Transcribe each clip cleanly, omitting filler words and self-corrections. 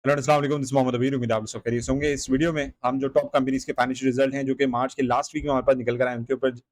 Hello अस्सलाम वालेकुम, this is Mohammad अबीर, उम्मीद है आप सब खैरियत से होंगे। इस वीडियो में हम जो टॉप कंपनीज़ के फाइनेंशियल रिज़ल्ट हैं, जो कि मार्च के लास्ट वीक में हमारे पास निकल कर आए हैं,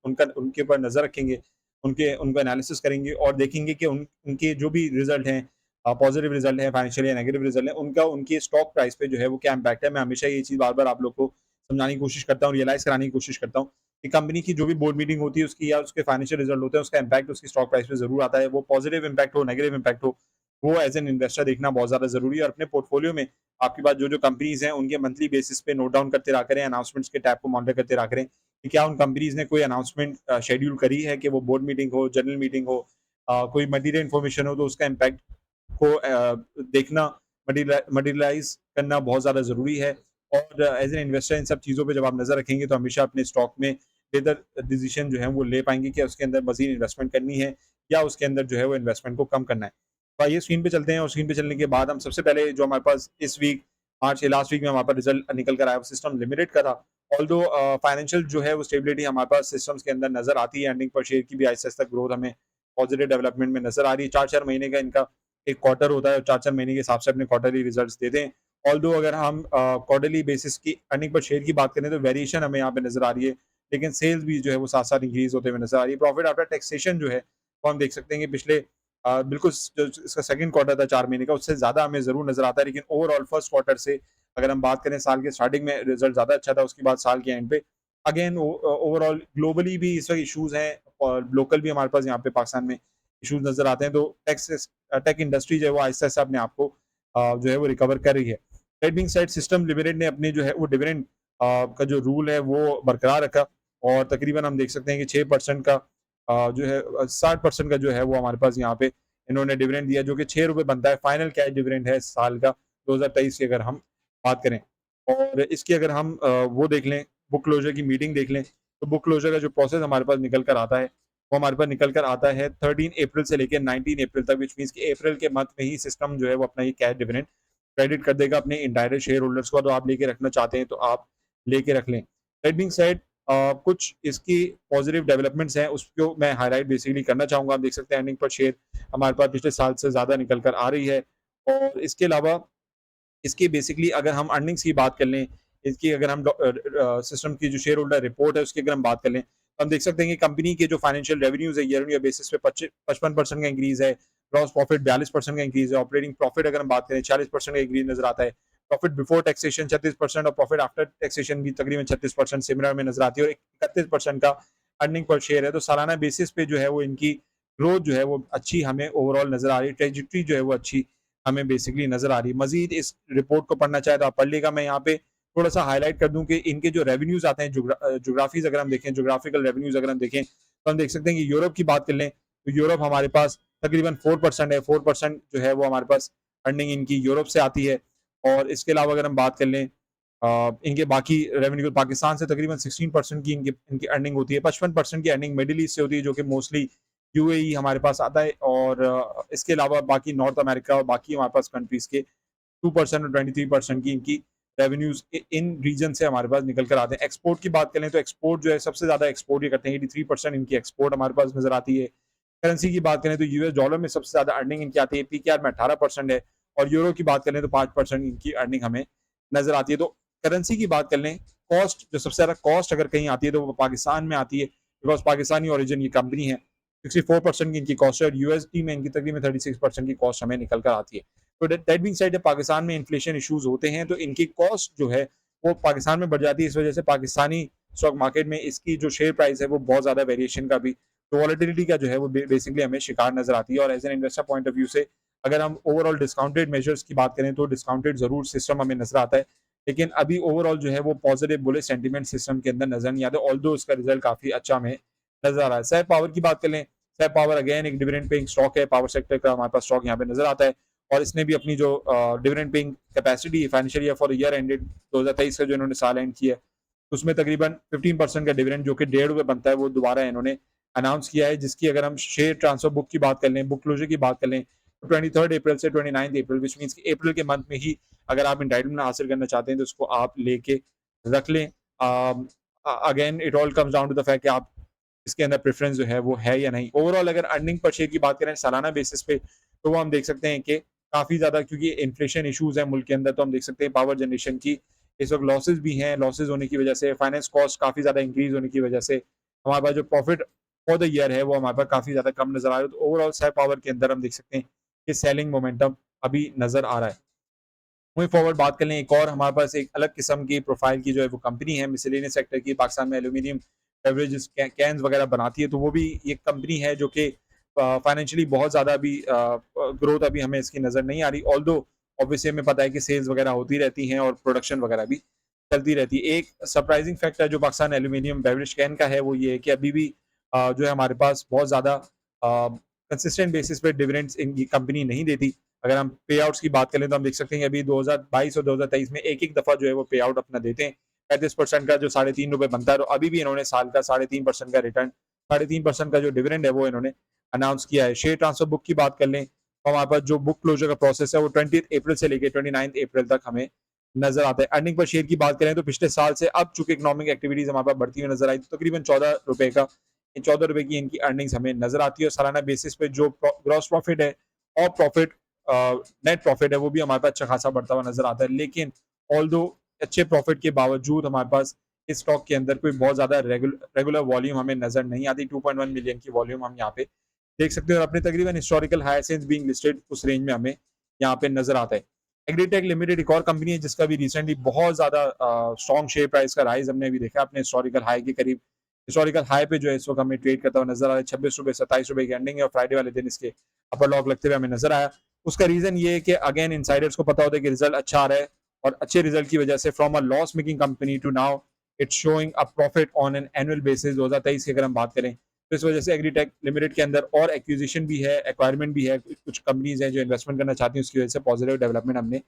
उनके ऊपर नज़र रखेंगे, उनका एनालिसिस करेंगे और देखेंगे कि उनके जो भी रिज़ल्ट हैं पॉज़िटिव रिज़ल्ट हैं, फाइनेंशियल या नेगेटिव रिज़ल्ट हैं, उनका उनके स्टॉक प्राइस पे जो है वो क्या इम्पैक्ट है। मैं हमेशा ये चीज़ बार-बार आप लोग को समझाने की कोशिश करता हूँ, रियलाइज़ कराने की कोशिश करता हूँ कि कंपनी की जो भी बोर्ड मीटिंग होती है उसकी या उसके फाइनेंशियल रिज़ल्ट होते हैं, उसका इम्पैक्ट उसकी स्टॉक प्राइस पे ज़रूर आता है। वो पॉज़िटिव इम्पैक्ट हो, नेगेटिव इम्पैक्ट हो, वो एज़ एन इन्वेस्टर देखना बहुत ज़्यादा ज़रूरी है और अपने पोर्टफोलियो में आपके पास जो-जो कंपनीज़ हैं, उनके मंथली बेसिस पे नोट डाउन करते रहा करें, अनाउंसमेंट्स के टैब को मॉनिटर करते रहा करें कि क्या उन कंपनीज़ ने कोई अनाउंसमेंट शेड्यूल करी है कि वो बोर्ड मीटिंग हो, जनरल मीटिंग हो, कोई मटीरियल इन्फॉर्मेशन हो तो उसका इम्पैक्ट को देखना, मटीरियलाइज़ करना बहुत ज़्यादा ज़रूरी है और एज़ एन इन्वेस्टर इन सब चीज़ों पे जब आप नज़र रखेंगे तो हमेशा अपने स्टॉक में बेहतर डिसीज़न जो है वो ले पाएँगे कि उसके अंदर मज़ीद इन्वेस्टमेंट करनी है या उसके अंदर जो है वो इन्वेस्टमेंट को कम करना है। तो आइए स्क्रीन पे चलते हैं और स्क्रीन पे चलने के बाद हम सबसे पहले जो हमारे पास इस वीक मार्च के लास्ट वीक में हमारे पास रिजल्ट निकल कर आया वो सिस्टम लिमिटेड का था। ऑल्दो फाइनेंशियल जो है वो स्टेबिलिटी हमारे पास सिस्टम्स के अंदर नज़र आती है, अर्निंग पर शेयर की भी आहिस्ता-आहिस्ता ग्रोथ हमें पॉजिटिव डेवलपमेंट में नज़र आ रही है। 4-4 महीने का इनका एक क्वार्टर होता है और 4-4 महीने के हिसाब से अपने क्वार्टरली रिजल्ट्स देते हैं। ऑल्दो अगर हम क्वार्टरली बेसिस की अर्निंग पर शेयर की बात करें तो वेरिएशन हमें यहाँ पे नज़र आ रही है, लेकिन सेल्स भी जो है वो साथ-साथ इंक्रीज़ होते हुए नज़र आ रही है। प्रॉफिट आफ्टर टैक्सेशन जो है, वो हम देख सकते हैं कि पिछले बिल्कुल जो इसका सेकंड क्वार्टर था 4 महीने का, उससे ज़्यादा हमें ज़रूर नज़र आता है, लेकिन ओवरऑल फर्स्ट क्वार्टर से अगर हम बात करें साल के स्टार्टिंग में रिज़ल्ट ज़्यादा अच्छा था, उसके बाद साल के एंड पे अगेन ओवरऑल ग्लोबली भी इस वक़्त इश्यूज़ हैं और लोकल भी हमारे पास यहाँ पे पाकिस्तान में इश्यूज़ नज़र आते हैं, तो टेक इंडस्ट्री जो है वो आहिस्ता-आहिस्ता अपने आप को जो है वो रिकवर कर रही है। That being said system limited ने अपने जो है वो डिविडेंड का जो रूल है वो बरकरार रखा और तकरीबन हम देख सकते हैं कि 6% का जो है 60% का जो है वो हमारे पास यहाँ पे इन्होंने डिविडेंड दिया जो कि ₹6 बनता है। फाइनल कैश डिविडेंड है साल का 2023 की अगर हम बात करें। और इसकी अगर हम वो देख लें, बुक क्लोज़र की मीटिंग देख लें, तो बुक क्लोज़र का जो प्रोसेस हमारे पास निकल कर आता है, वो हमारे पास निकल कर आता है 13 अप्रैल से लेके 19 अप्रैल तक, व्हिच मीन्स कि अप्रैल के मंथ में ही सिस्टम जो है वो अपना ये कैश डिविडेंड क्रेडिट कर देगा अपने इनडायरेक्ट शेयर होल्डर्स को। तो आप लेके रखना चाहते हैं तो आप लेके रख लें। दैट बीइंग सेड कुछ इसकी पॉजिटिव डेवलपमेंट्स हैं उसको मैं हाइलाइट बेसिकली करना चाहूँगा। आप देख सकते हैं अर्निंग पर शेयर हमारे पास पिछले साल से ज़्यादा निकल कर आ रही है और इसके अलावा इसकी बेसिकली अगर हम अर्निंग्स की बात कर लें, इसकी अगर हम सिस्टम की जो शेयर होल्डर रिपोर्ट है उसकी अगर हम बात कर लें, तो हम देख सकते हैं कि कंपनी के जो फाइनेंशियल रेवेन्यूज़ है ईयर ऑन ईयर बेसिस पे 55% का इंक्रीज़ है, ग्रॉस प्रॉफिट 42% का इंक्रीज़ है, ऑपरेटिंग प्रॉफिट अगर हम बात करें 40% का इंक्रीज़ नज़र आता है, प्रॉफिट बिफोर टैक्सेशन 36% और प्रॉफिट आफ्टर टैक्सेशन भी तकरीबन 36% सिमिलर में नज़र आती है और 31% का अर्निंग पर शेयर है। तो सालाना बेसिस पे जो है वो इनकी ग्रोथ जो है वो अच्छी हमें ओवरऑल नज़र आ रही है, ट्रेजेक्टरी जो है वो अच्छी हमें बेसिकली नज़र आ रही है। मज़ीद इस रिपोर्ट को पढ़ना चाहे तो आप पढ़ लीजिएगा। मैं यहाँ पे थोड़ा-सा हाइलाइट कर दूँ कि इनके जो रेवेन्यूज़ आते हैं ज्योग्राफ़ीज़ अगर हम देखें, ज्योग्राफिकल रेवेन्यूज़ अगर हम देखें, तो हम देख सकते हैं कि यूरोप की बात कर लें, तो यूरोप हमारे पास तकरीबन 4% है। 4% जो है वो हमारे पास अर्निंग इनकी यूरोप से आती है और इसके अलावा अगर हम बात कर लें इनके बाकी रेवेन्यू पाकिस्तान से तकरीबन 16% की इनकी इनकी अर्निंग होती है। 55% की अर्निंग मिडल ईस्ट से होती है जो कि मोस्टली यूएई हमारे पास आता है और इसके अलावा बाकी नॉर्थ अमेरिका और बाकी हमारे पास कंट्रीज़ के 2% और 23% की इनकी रेवेन्यूज़ इन रीजन से हमारे पास निकल कर आते हैं। एक्सपोर्ट की बात करें तो एक्सपोर्ट जो है सबसे ज़्यादा एक्सपोर्ट ये करते हैं, 83% इनकी एक्सपोर्ट हमारे पास नज़र आती है। करेंसी की बात करें तो यूएस डॉलर में सबसे ज़्यादा अर्निंग इनकी आती है, पीकेआर में 18% है और यूरो की बात करें तो 5% इनकी अर्निंग हमें नज़र आती है। तो करेंसी की बात कर लें, कॉस्ट जो सबसे ज़्यादा कॉस्ट अगर कहीं आती है तो वो पाकिस्तान में आती है, बिकॉज़ पाकिस्तानी ओरिजिन की कंपनी है। 64% की इनकी कॉस्ट है और यूएसडी में इनकी तकरीबन 36% की कॉस्ट हमें निकल कर आती है। तो दैट बीइंग सेड जब पाकिस्तान में इन्फ्लेशन इश्यूज़ होते हैं तो इनकी कॉस्ट जो है वो पाकिस्तान में बढ़ जाती है। इस वजह से पाकिस्तानी स्टॉक मार्केट में इसकी जो शेयर प्राइस है वो बहुत ज़्यादा वेरिएशन का भी, तो वॉलेटिलिटी का जो है वो बेसिकली हमें शिकार नज़र आती है और as an investor point of view से अगर हम ओवरऑल डिस्काउंटेड मेजर्स की बात करें तो डिस्काउंटेड ज़रूर सिस्टम हमें नज़र आता है। लेकिन अभी ओवरऑल जो है वो पॉजिटिव बुलिश सेंटीमेंट सिस्टम के अंदर नज़र नहीं आता, ऑल्दो उसका रिज़ल्ट काफ़ी अच्छा हमें नज़र आ रहा है। सैप पावर की बात कर लें, सैप पावर अगेन एक डिविडेंड पेइंग स्टॉक है, पावर सेक्टर का हमारे पास स्टॉक यहाँ पे नज़र आता है और इसने भी अपनी जो dividend paying capacity financial year for the year ended 2023 का जो इन्होंने साल एंड किया है, उसमें तकरीबन 15% का डिविडेंड जो कि ₹1.5 बनता है, वो दोबारा इन्होंने अनाउंस किया है, जिसकी अगर हम शेयर ट्रांसफर बुक की बात कर लें, बुक क्लोज़र की बात कर लें, तो 23 अप्रैल से 29 अप्रैल व्हिच मीन्स कि अप्रैल के मंथ में ही अगर आप एंटाइटलमेंट हासिल करना चाहते हैं, तो उसको आप लेके रख लें। Again it all comes down to the fact कि आप इसके अंदर प्रेफ़रेंस जो है वो है या नहीं। ओवरऑल अगर अर्निंग पर शेयर की बात करें सालाना बेसिस पे, तो वो हम देख सकते हैं कि काफ़ी ज़्यादा क्योंकि इन्फ्लेशन इश्यूज़ हैं मुल्क के अंदर, तो हम देख सकते हैं पावर जनरेशन की इस वक़्त लॉसेस भी हैं। लॉसेस होने की वजह से फाइनेंस कॉस्ट काफ़ी ज़्यादा इंक्रीज़ होने की वजह से हमारे पास जो प्रॉफिट फॉर द ईयर है वो हमारे पास काफ़ी ज़्यादा कम नज़र आ रहा है। तो ओवरऑल सह पावर के अंदर हम देख सकते हैं कि सेलिंग मोमेंटम अभी नज़र आ रहा है। मूविंग फॉरवर्ड बात कर लें, एक और हमारे पास एक अलग किस्म की प्रोफ़ाइल की जो है वो कंपनी है मिसेलेनियस सेक्टर की, पाकिस्तान में एल्यूमीनियम बेवरेजेस कैन्स वगैरह बनाती है, तो वो भी एक कंपनी है जो कि फाइनेंशियली बहुत ज़्यादा अभी ग्रोथ अभी हमें इसकी नज़र नहीं आ रही। ऑल्दो ऑब्वियसली हमें पता है कि सेल्स वगैरह होती रहती हैं और प्रोडक्शन वगैरह भी चलती रहती है। एक सरप्राइजिंग फैक्टर जो पाकिस्तान एल्यूमीनियम बेवरेज कैन का है वो ये है कि अभी भी जो है हमारे पास बहुत ज़्यादा कंसिस्टेंट बेसिस पे डिविडेंड्स ये कंपनी नहीं देती। अगर हम पे आउट्स की बात करें तो हम देख सकते हैं कि अभी 2022 और 2023 में एक-एक दफ़ा जो है वो पे आउट अपना देते हैं। 35% का जो ₹3.5 बनता है, तो अभी भी इन्होंने साल का 3.5% का रिटर्न 3.5% का जो डिविडेंड है वो इन्होंने अनाउंस किया है। शेयर ट्रांसफर बुक की बात कर लें, तो हमारे पास जो बुक क्लोज़र का प्रोसेस है वो 20th अप्रैल से लेके 29th अप्रैल तक हमें नज़र आता है। अर्निंग पर शेयर की बात करें तो पिछले साल से अब चूँकि इकोनॉमिक एक्टिविटीज़ हमारे पास बढ़ती हुई नज़र आई, तो तकरीबन ₹14 का ₹14 की इनकी अर्निंग्स हमें नज़र आती है और सालाना बेसिस पे जो ग्रॉस प्रॉफिट है और प्रॉफिट नेट प्रॉफिट है वो भी हमारे पास अच्छा खासा बढ़ता हुआ नज़र आता है। लेकिन ऑल्दो अच्छे प्रॉफिट के बावजूद हमारे पास इस स्टॉक के अंदर कोई बहुत ज़्यादा रेगुलर वॉल्यूम हमें नज़र नहीं आती। 2.1 मिलियन की वॉल्यूम हम यहाँ पे देख सकते हैं और अपने तकरीबन historical high since being listed उस रेंज में हमें यहाँ पे नज़र आता है। एग्रीटेक लिमिटेड एक और कंपनी है जिसका भी रिसेंटली बहुत ज़्यादा स्ट्रॉन्ग शेयर प्राइस का राइज़ हमने अभी देखा है अपने हिस्टोरिकल हाई के करीब। हिस्टोरिकल हाई पे जो है इस वक़्त हमें ट्रेड करता हुआ नज़र आ रहा है। ₹26 ₹27 की अर्निंग है और फ्राइडे वाले दिन इसके अपर लॉक लगते हुए हमें नज़र आया। उसका रीज़न ये है कि अगेन इनसाइडर्स को पता होता है कि रिज़ल्ट अच्छा आ रहा है और अच्छे रिज़ल्ट की वजह से from a loss making company to now it's showing a profit on an annual basis 2023 की अगर हम बात करें, तो इस वजह से एग्रीटेक लिमिटेड के अंदर और एक्विजिशन भी है, एक्वायरमेंट भी है, कुछ कंपनीज़ हैं जो इन्वेस्टमेंट करना चाहती हैं, उसकी वजह से पॉजिटिव डेवलपमेंट हमने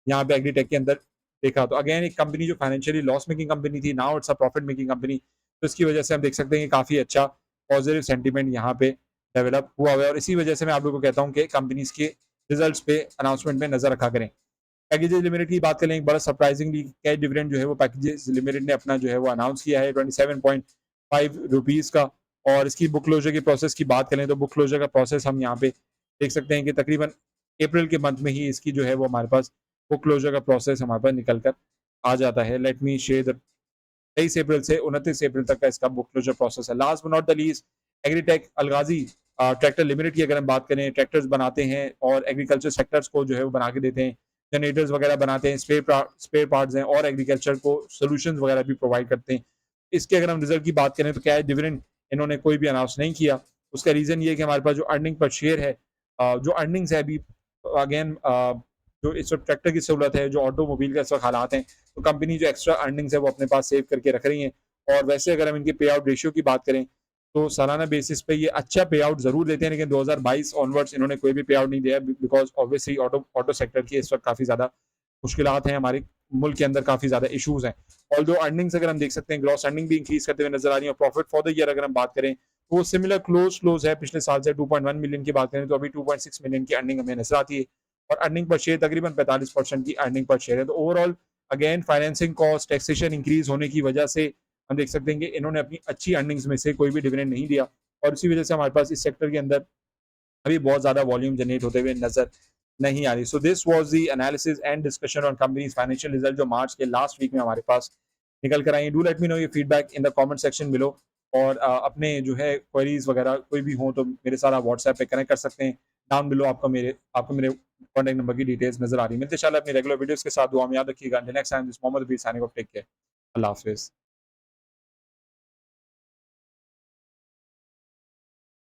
यहाँ पे एग्रीटेक के अंदर देखा। तो अगेन एक कंपनी जो फाइनेंशियली लॉस मेकिंग कंपनी थी, now it's a profit making company. तो इसकी वजह से हम देख सकते हैं कि काफ़ी अच्छा पॉजिटिव सेंटीमेंट यहाँ पे डेवलप हुआ हुआ है और इसी वजह से मैं आप लोगों को कहता हूँ कि कंपनीज़ के रिजल्ट्स पे अनाउंसमेंट में नज़र रखा करें। पैकेजेस लिमिटेड की बात करें, एक बड़ा सरप्राइजिंगली कैश डिविडेंड जो है वो पैकेजेस लिमिटेड ने अपना जो है वो अनाउंस किया है ₹27.5 का और इसकी बुक क्लोजर की प्रोसेस की बात करें तो बुक क्लोजर का प्रोसेस हम यहाँ पे देख सकते हैं कि तकरीबन अप्रैल के मंथ में ही इसकी जो है वो हमारे पास बुक क्लोजर का प्रोसेस हमारे पास निकल कर आ जाता है। Let me share the 23 April से 29 अप्रैल तक का इसका बुक क्लोजर प्रोसेस है। Last but not the least agritech अलगाज़ी ट्रैक्टर लिमिटेड की अगर हम बात करें, ट्रैक्टर्स बनाते हैं और एग्रीकल्चर सेक्टर्स को जो है वो बना के देते हैं। जनरेटर्स वगैरह बनाते हैं, स्पेयर पार्ट्स हैं और एग्रीकल्चर को सॉल्यूशंस वगैरह भी प्रोवाइड करते हैं। इसके अगर हम रिज़ल्ट की बात करें तो क्या है डिविडेंड इन्होंने कोई भी अनाउंस नहीं किया। उसका रीज़न ये है कि हमारे पास जो अर्निंग पर शेयर है जो अर्निंग्स है अभी अगेन जो इस वक़्त ट्रैक्टर की सहूलत है, जो ऑटोमोबाइल का इस वक़्त हालात हैं, तो कंपनी जो एक्स्ट्रा अर्निंग्स है वो अपने पास सेव करके रख रही हैं और वैसे अगर हम इनके पे आउट रेशियो की बात करें, तो सालाना बेसिस पे ये अच्छा पे आउट ज़रूर देते हैं, लेकिन 2022 ऑनवर्ड्स इन्होंने कोई भी पे आउट नहीं दिया because obviously auto auto sector की इस वक़्त काफ़ी ज़्यादा मुश्किलात हैं, हमारे मुल्क के अंदर काफ़ी ज़्यादा इश्यूज़ हैं। ऑल्दो अर्निंग्स अगर हम देख सकते हैं, ग्रॉस अर्निंग भी इंक्रीज़ करते हुए नज़र आ रही है और प्रॉफिट फॉर द ईयर अगर हम बात करें, तो वो सिमिलर क्लोज़ है पिछले साल से 2.1 मिलियन की बात करें, तो अभी 2.6 मिलियन की अर्निंग हमें नज़र आती है और अर्निंग पर शेयर तकरीबन 45% की अर्निंग पर शेयर है। तो overall again financing cost, taxation increase होने की वजह से हम देख सकते हैं कि इन्होंने अपनी अच्छी अर्निंग्स में से कोई भी डिविडेंड नहीं दिया और इसी वजह से हमारे पास इस सेक्टर के अंदर अभी बहुत ज़्यादा वॉल्यूम जनरेट होते हुए नज़र नहीं आ रही। So this was the analysis and discussion on companies financial result जो मार्च के लास्ट वीक में हमारे पास निकल कर आई हैं। Do let me know your feedback in the comment section below और अपने जो है क्वेरीज़ वगैरह कोई भी हो तो मेरे साथ आप व्हाट्सएप पे कनेक्ट कर सकते हैं। डाउन बिलो आपको मेरे कॉन्टैक्ट नंबर की डिटेल्स नज़र आ रही है। मिलते हैं इंशाल्लाह अपनी रेगुलर वीडियोज़ के साथ। दुआ में याद रखिएगा। Until next time this Mohammad Habib signing off. Take care. अल्लाह हाफ़िज़।